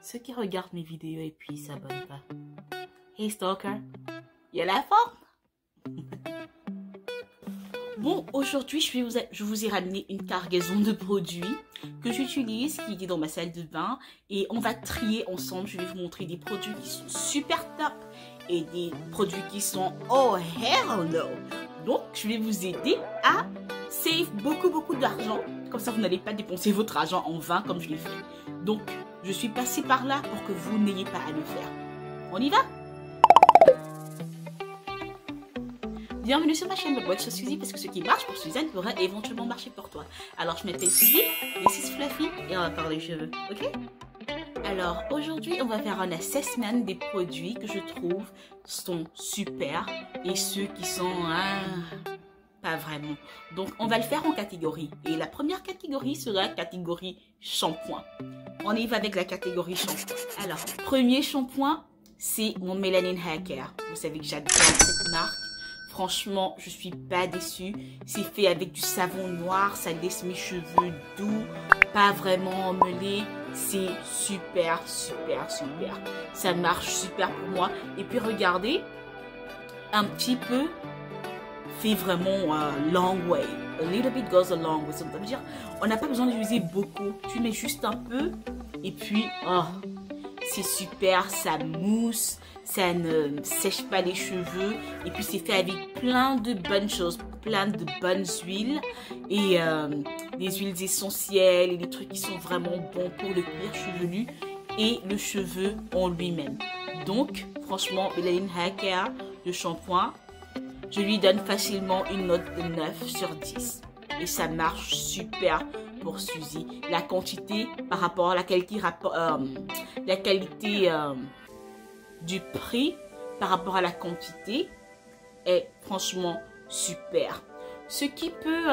ceux qui regardent mes vidéos et puis s'abonnent pas. Hey Stalker, il y a la forme. Bon, aujourd'hui, je vous ai ramené une cargaison de produits que j'utilise, qui est dans ma salle de bain. Et on va trier ensemble. Je vais vous montrer des produits qui sont super top et des produits qui sont oh hell no. Donc, je vais vous aider à save beaucoup d'argent. Comme ça, vous n'allez pas dépenser votre argent en vain comme je l'ai fait. Donc, je suis passée par là pour que vous n'ayez pas à le faire. On y va? Bienvenue sur ma chaîne de Watch Suzy, parce que ce qui marche pour Suzanne pourrait éventuellement marcher pour toi. Alors, je m'appelle Suzy, this is Fluffy, et on va parler cheveux, ok? Alors, aujourd'hui, on va faire un assessment des produits que je trouve sont super et ceux qui sont pas vraiment. Donc, on va le faire en catégories. Et la première catégorie sera la catégorie shampoing. On y va avec la catégorie shampoing. Alors, premier shampoing, c'est mon Melanin Hair Care. Vous savez que j'adore cette marque. Franchement, je suis pas déçue. C'est fait avec du savon noir. Ça laisse mes cheveux doux, pas vraiment emmêlés. C'est super. Ça marche super pour moi. Et puis, regardez, un petit peu fait vraiment long way. A little bit goes a long way. Ça veut dire, on n'a pas besoin d'utiliser beaucoup. Tu mets juste un peu. Et puis, oh, c'est super. Ça mousse. Ça ne sèche pas les cheveux. Et puis, c'est fait avec plein de bonnes choses. Plein de bonnes huiles. Et des huiles essentielles. Et des trucs qui sont vraiment bons pour le cuir chevelu. Et le cheveu en lui-même. Donc, franchement, Melanin Hair Care, le shampoing, je lui donne facilement une note de 9 sur 10. Et ça marche super pour Suzy. La quantité par rapport à la qualité, du prix par rapport à la quantité est franchement super. Ce qui peut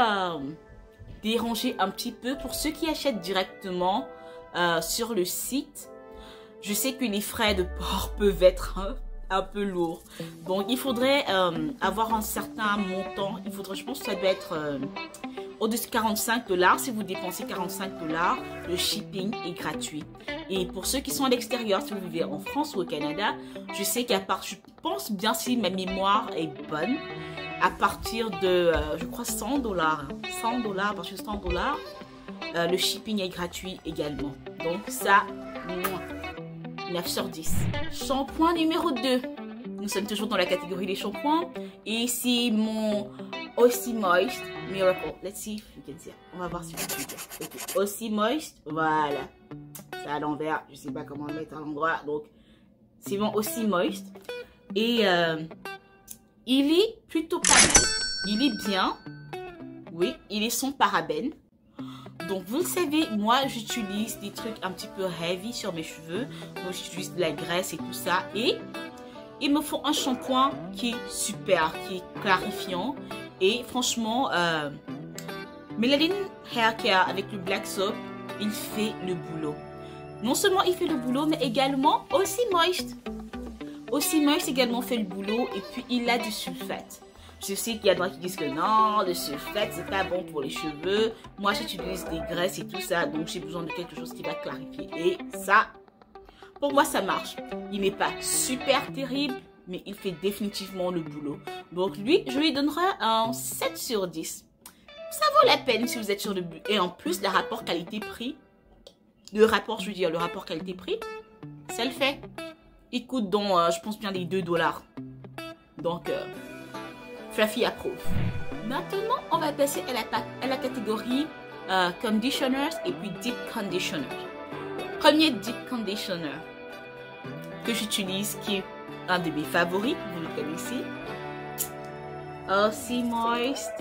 déranger un petit peu pour ceux qui achètent directement sur le site, je sais que les frais de port peuvent être un peu lourd. Donc, il faudrait avoir un certain montant. Il faudrait, je pense que ça doit être au-dessus de 45 $. Si vous dépensez 45 $, le shipping est gratuit. Et pour ceux qui sont à l'extérieur, si vous vivez en France ou au Canada, je sais qu'à part, je pense bien si ma mémoire est bonne, à partir de, je crois, 100 $, à partir de 100 $, le shipping est gratuit également. Donc, ça, 9 sur 10. Shampoing numéro 2. Nous sommes toujours dans la catégorie des shampoings. Et c'est mon Aussie Moist Miracle. Let's see if you can see. On va voir si vous pouvez dire. Okay. Aussie Moist. Voilà. C'est à l'envers. Je sais pas comment le mettre à l'endroit. Donc, c'est mon Aussie Moist. Et il est plutôt pas mal. Il est bien. Oui, il est sans parabènes. Donc, vous le savez, moi, j'utilise des trucs un petit peu heavy sur mes cheveux. Donc, j'utilise de la graisse et tout ça. Et il me faut un shampoing qui est super, qui est clarifiant. Et franchement, Melanin Hair Care avec le Black Soap, il fait le boulot. Non seulement il fait le boulot, mais également Aussie Moist. Aussie Moist également fait le boulot. Et puis, il a du sulfate. Je sais qu'il y a des gens qui disent que non, le sulfate, c'est pas bon pour les cheveux. Moi, j'utilise des graisses et tout ça. Donc, j'ai besoin de quelque chose qui va clarifier. Et ça, pour moi, ça marche. Il n'est pas super terrible, mais il fait définitivement le boulot. Donc, lui, je lui donnerai un 7 sur 10. Ça vaut la peine si vous êtes sur le but. Et en plus, le rapport qualité-prix, le rapport qualité-prix, ça le fait. Il coûte donc, je pense bien, les 2 $. Donc, Fluffy approuve. Maintenant, on va passer à la catégorie Conditioners et puis Deep Conditioner. Premier Deep Conditioner que j'utilise, qui est un de mes favoris, vous le connaissez. Aussie Moist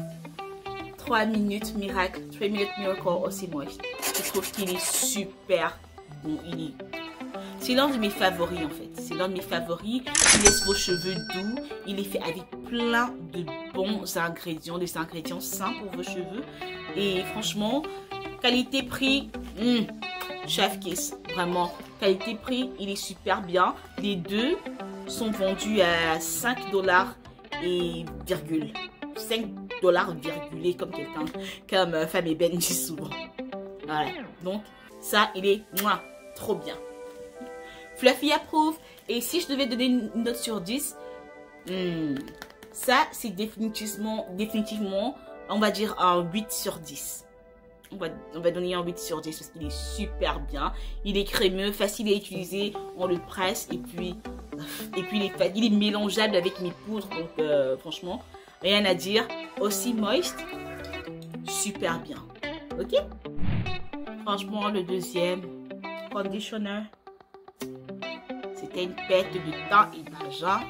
3 minutes Miracle, 3 minutes Miracle Aussie Moist. Je trouve qu'il est super bon. C'est l'un de mes favoris en fait. C'est l'un de mes favoris. Il laisse vos cheveux doux. Il est fait avec plein de bons ingrédients. Des ingrédients sains pour vos cheveux. Et franchement, qualité-prix, chef kiss. Vraiment, qualité-prix, il est super bien. Les deux sont vendus à 5 $ et virgule. 5 $ virgulé comme comme Femme et Ben dit souvent. Voilà. Donc, ça, il est trop bien. Fluffy approuve. Et si je devais donner une note sur 10, ça c'est définitivement, on va dire un 8 sur 10. On va donner un 8 sur 10 parce qu'il est super bien. Il est crémeux, facile à utiliser. On le presse et puis il est mélangeable avec mes poudres. Donc franchement, rien à dire. Aussi moist, super bien. Ok? Franchement, le deuxième conditioner, c'était une perte de temps et d'argent.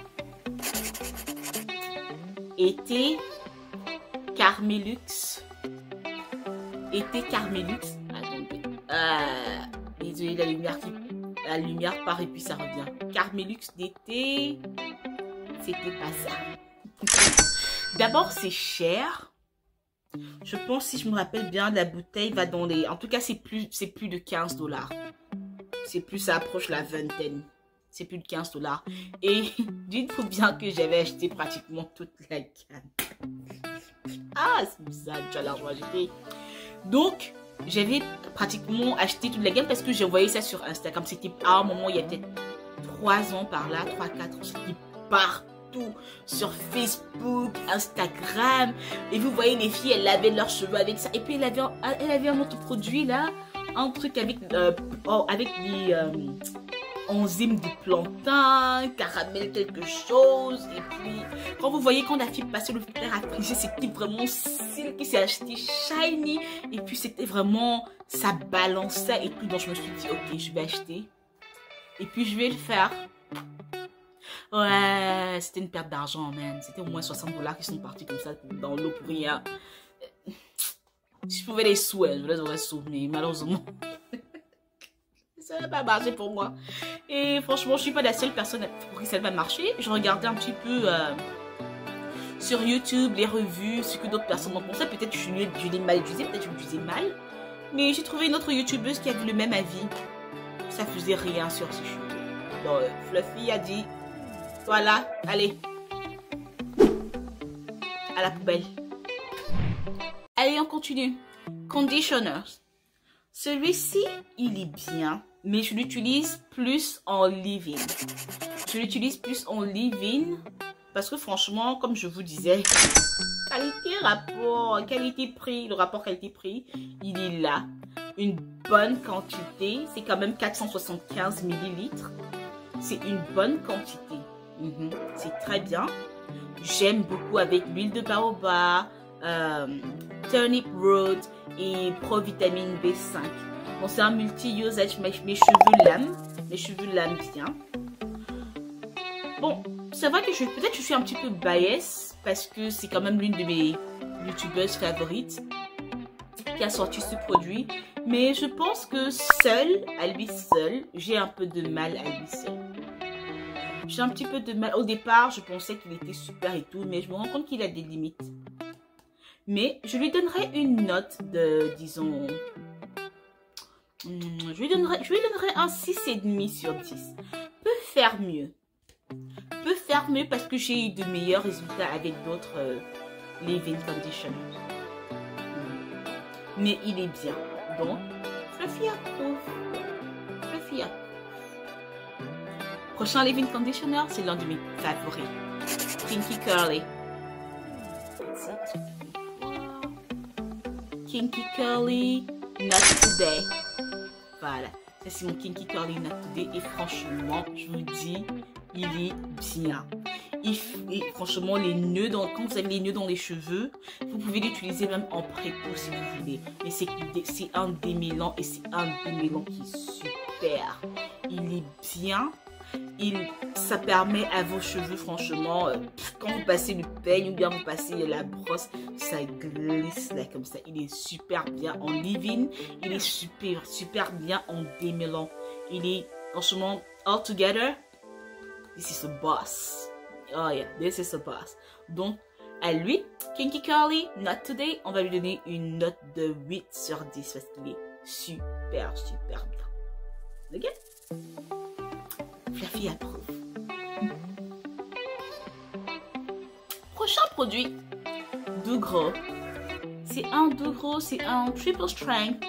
Été Carmelux. Attendez. Désolé, la lumière part et puis ça revient. Carmelux d'été. C'était pas ça. D'abord, c'est cher. Je pense, si je me rappelle bien, la bouteille va dans les... En tout cas, c'est plus de 15 $. C'est plus, ça approche la vingtaine. C'est plus de 15 $. Et dites-vous bien que j'avais acheté pratiquement toute la gamme. Ah, c'est bizarre, tu as l'argent acheté. Donc, j'avais pratiquement acheté toute la gamme parce que j'ai envoyé ça sur Instagram. C'était à un moment, il y a peut-être 3 ans par là, 3-4 ans, c'était partout. Sur Facebook, Instagram. Et vous voyez, les filles, elles lavaient leurs cheveux avec ça. Et puis, elle avait un autre produit là. Un truc avec les enzymes du plantain, caramel quelque chose. Et puis, quand vous voyez quand la fille passait le fer à friger, c'était vraiment silky, c'est acheté shiny. Et puis, c'était vraiment, ça balançait et tout. Donc, je me suis dit, ok, je vais acheter. Et puis, je vais le faire. Ouais, c'était une perte d'argent, man. C'était au moins 60 $ qui sont partis comme ça dans l'eau pour rien. Si je pouvais les sous, je les aurais sous, mais malheureusement, ça n'a pas marché pour moi. Et franchement, je suis pas la seule personne pour qui ça va marcher. Je regardais un petit peu sur YouTube les revues, ce que d'autres personnes en pensaient. Peut-être que je l'ai mal utilisé, peut-être que je l'utilisais mal. Mais j'ai trouvé une autre youtubeuse qui a vu le même avis. Ça faisait rien sur ses cheveux. Donc, Fluffy a dit... Voilà, allez. À la poubelle. Allez, on continue. Conditionners. Celui-ci, il est bien, mais je l'utilise plus en leave-in. Je l'utilise plus en leave-in parce que franchement, comme je vous disais, qualité-rapport, qualité-prix, le rapport qualité-prix, il est là. Une bonne quantité, c'est quand même 475 ml. C'est une bonne quantité. C'est très bien. J'aime beaucoup avec l'huile de baobab, turnip root et provitamine B5. Bon, c'est un multi-usage. Mes cheveux l'ament bien. Bon, c'est vrai que peut-être que je suis un petit peu bias parce que c'est quand même l'une de mes youtubeuses favorites qui a sorti ce produit. Mais je pense que à lui seul, j'ai un peu de mal à lui seul. J'ai un petit peu de mal. Au départ, je pensais qu'il était super et tout, mais je me rends compte qu'il a des limites. Mais je lui donnerai une note de, disons... je lui donnerai un 6,5 sur 10. Peut faire mieux. Peut faire mieux parce que j'ai eu de meilleurs résultats avec d'autres leave-in conditioners. Mais il est bien. Donc, Fluffy approuve. Fluffy approuve. Prochain leave-in conditioner, c'est l'un de mes favoris. Kinky Curly. Kinky Curly Not Today. Voilà. Ça, c'est mon Kinky Curly Not Today. Et franchement, je vous dis, il est bien. Et franchement, les nœuds, quand vous avez les nœuds dans les cheveux, vous pouvez l'utiliser même en préco si vous voulez. Mais c'est un démêlant et c'est un démêlant qui est super. Il est bien. Ça permet à vos cheveux, franchement, quand vous passez le peigne ou bien vous passez la brosse, ça glisse là comme ça. Il est super bien en leave-in. Il est super bien en démêlant. Il est, franchement, all together, this is a boss. Oh yeah, this is a boss. Donc, à lui, Kinky Curly, Not Today, on va lui donner une note de 8 sur 10 parce qu'il est super bien. Ok? Fluffy approuve. Prochain produit, Doux Gros. C'est un Doux Gros, c'est un Triple Strength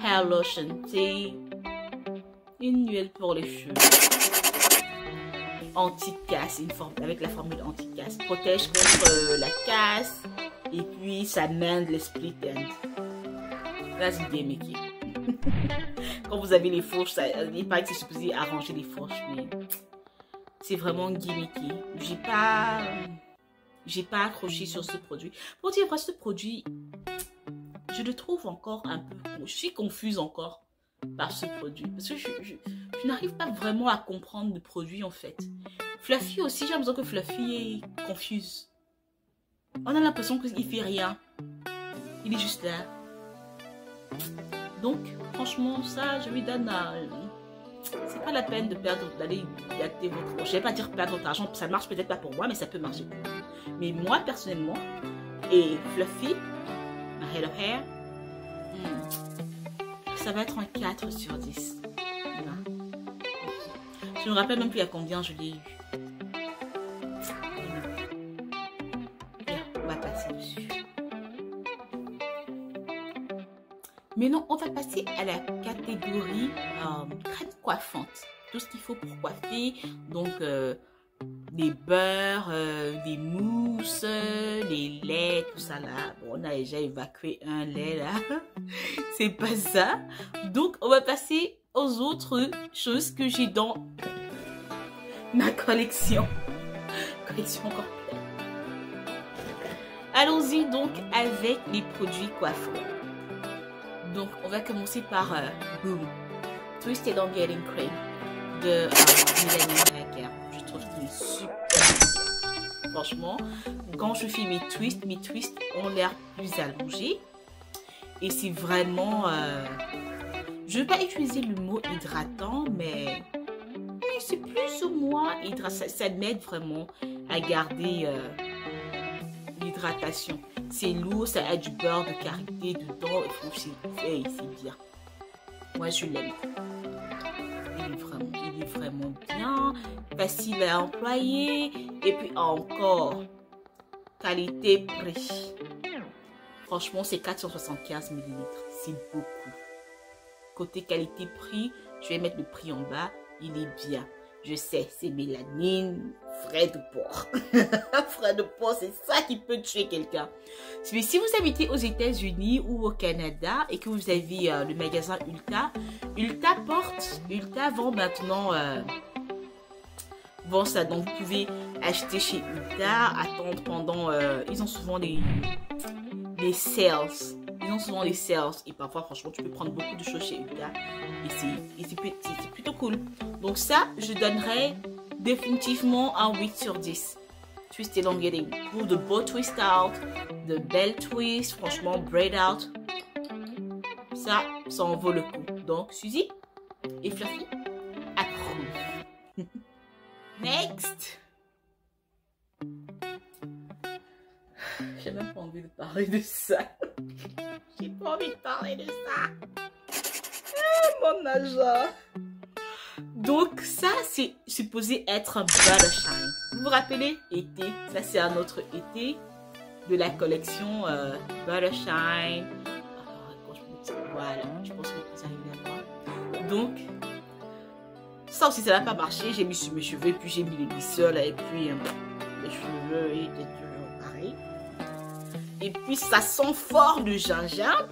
Hair Lotion. Une huile pour les cheveux. Anti-casse, avec la formule anti-casse. Protège contre la casse. Et puis, ça mène les split ends. That's gimmicky. Quand vous avez les fourches, il paraît que c'est supposé arranger les fourches, mais c'est vraiment gimmicky. J'ai pas accroché sur ce produit. Pour dire vrai, ce produit, je le trouve encore un peu... Je suis confuse encore par ce produit. Parce que je n'arrive pas vraiment à comprendre le produit, en fait. Fluffy aussi, j'ai l'impression que Fluffy est confuse. On a l'impression qu'il fait rien. Il est juste là. Donc, franchement, ça, je lui donne... c'est pas la peine d'aller gâter votre... Je vais pas dire perdre votre argent, ça marche peut-être pas pour moi, mais ça peut marcher pour vous. Mais moi, personnellement, et Fluffy, ma Head of Hair, ça va être un 4 sur 10. Voilà. Je me rappelle même plus à combien je l'ai eu. Bien, on va passer dessus. Mais non, on va passer à la catégorie crème coiffante. Tout ce qu'il faut pour coiffer. Donc, les beurres, les mousses, les laits, tout ça là. Bon, on a déjà évacué un lait là. C'est pas ça. Donc, on va passer aux autres choses que j'ai dans ma collection. Collection encore pleine. Allons-y donc avec les produits coiffants. Donc, on va commencer par Boom Twisted on Getting Cream de Melanie Hacker. Je trouve qu'il est super bien. Franchement, quand je fais mes twists ont l'air plus allongés. Et c'est vraiment... je ne vais pas utiliser le mot hydratant, mais c'est plus ou moins hydratant. Ça m'aide vraiment à garder l'hydratation. C'est lourd, ça a du beurre de karité dedans. Et c'est bien. Moi, je l'aime. Il est vraiment bien. Facile à employer. Et puis encore, qualité-prix. Franchement, c'est 475 ml. C'est beaucoup. Côté qualité-prix, je vais mettre le prix en bas. Il est bien. Je sais, c'est mélanine, frais de porc. Frais de porc, c'est ça qui peut tuer quelqu'un. Mais si vous habitez aux États-Unis ou au Canada et que vous avez le magasin Ulta, Ulta vend maintenant vend ça. Donc vous pouvez acheter chez Ulta, attendre pendant... ils ont souvent des sales. Ils ont souvent des sales. Et parfois, franchement, tu peux prendre beaucoup de choses chez Ulta. Et c'est plutôt cool. Donc ça, je donnerais définitivement un 8 sur 10. Twisted on Getting. Pour the bow twist out, the bell twist, franchement, braid out. Ça en vaut le coup. Donc, Suzy et Fluffy approuve. Next. J'ai même pas envie de parler de ça. J'ai pas envie de parler de ça. Mon agent. Donc ça, c'est supposé être un Buttershine. Vous vous rappelez? Été. Ça, c'est un autre été de la collection Buttershine. Voilà, je pense que vous arrivez à voir. Donc, ça aussi, ça n'a pas marché. J'ai mis sur mes cheveux, puis j'ai mis le lisseur là, et puis mes cheveux étaient toujours pareils. Et puis, ça sent fort le gingembre.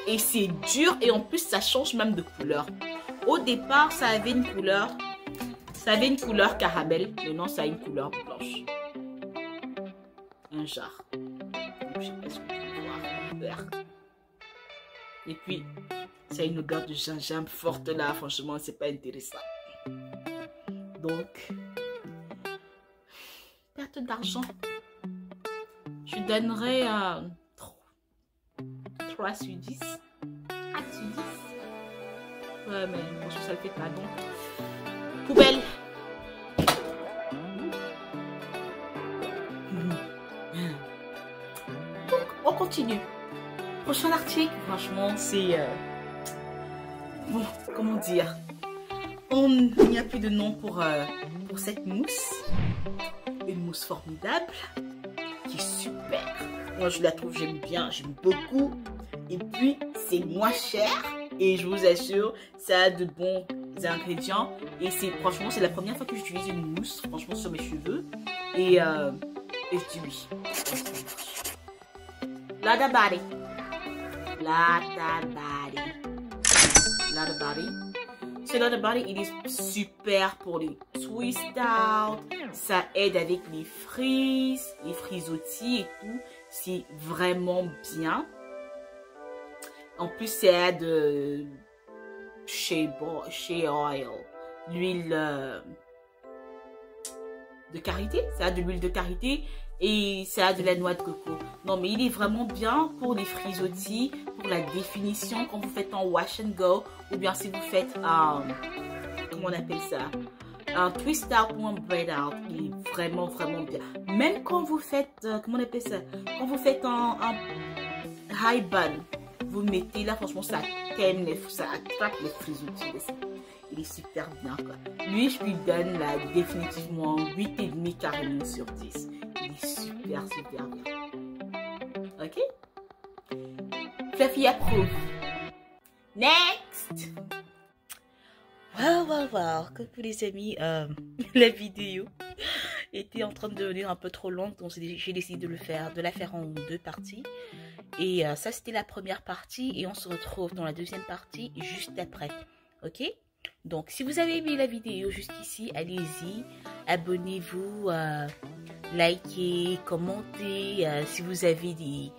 Et c'est dur, et en plus, ça change même de couleur. Au départ, ça avait une couleur caramel. Maintenant, ça a une couleur blanche. Un jar. Donc, je sais pas si vous pouvez voir. Et puis, ça a une odeur de gingembre forte là. Franchement, c'est pas intéressant. Donc, perte d'argent. Je donnerais 3 sur 10. 4 sur 10. Ouais, mais franchement, ça le fait pas. Donc, poubelle. Donc, on continue. Prochain article, franchement, c'est... bon, comment dire? Il n'y a plus de nom pour cette mousse. Une mousse formidable. Qui est super. Moi, je la trouve, j'aime bien, j'aime beaucoup. Et puis, c'est moins cher. Et je vous assure, ça a de bons ingrédients. Et franchement, c'est la première fois que j'utilise une mousse, franchement, sur mes cheveux. Et je dis oui. Lotta Body. Lotta Body. Lotta Body. C'est Lotta Body, il est super pour les twist out. Ça aide avec les frisottis et tout. C'est vraiment bien. En plus, c'est de shea oil, l'huile de karité. Ça a de l'huile de karité et ça a de la noix de coco. Non, mais il est vraiment bien pour les frisottis, pour la définition quand vous faites en wash and go ou bien si vous faites comment on appelle ça, un twist out ou un braid out. Il est vraiment bien. Même quand vous faites comment on appelle ça, quand vous faites un high bun, vous mettez là, franchement ça attrape les frisottis. Il est super bien quoi. Lui, je lui donne là définitivement 8,5 carrément sur 10. Il est super bien. Ok? Fluffy approuve. Next! Wow. Comme vous les amis, la vidéo était en train de devenir un peu trop longue, donc j'ai décidé de la faire en 2 parties. Et ça, c'était la première partie et on se retrouve dans la deuxième partie juste après. Ok? Donc, si vous avez aimé la vidéo jusqu'ici, allez-y, abonnez-vous, likez, commentez. Si vous avez des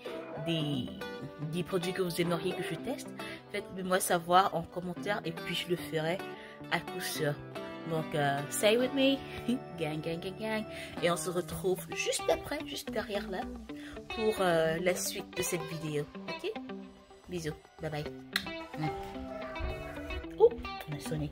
produits que vous aimeriez que je teste, faites-moi savoir en commentaire et puis je le ferai à coup sûr. Donc, say with me, gang. Et on se retrouve juste après, juste derrière là, pour la suite de cette vidéo. Ok? Bisous, bye bye. Oh, on a sonné.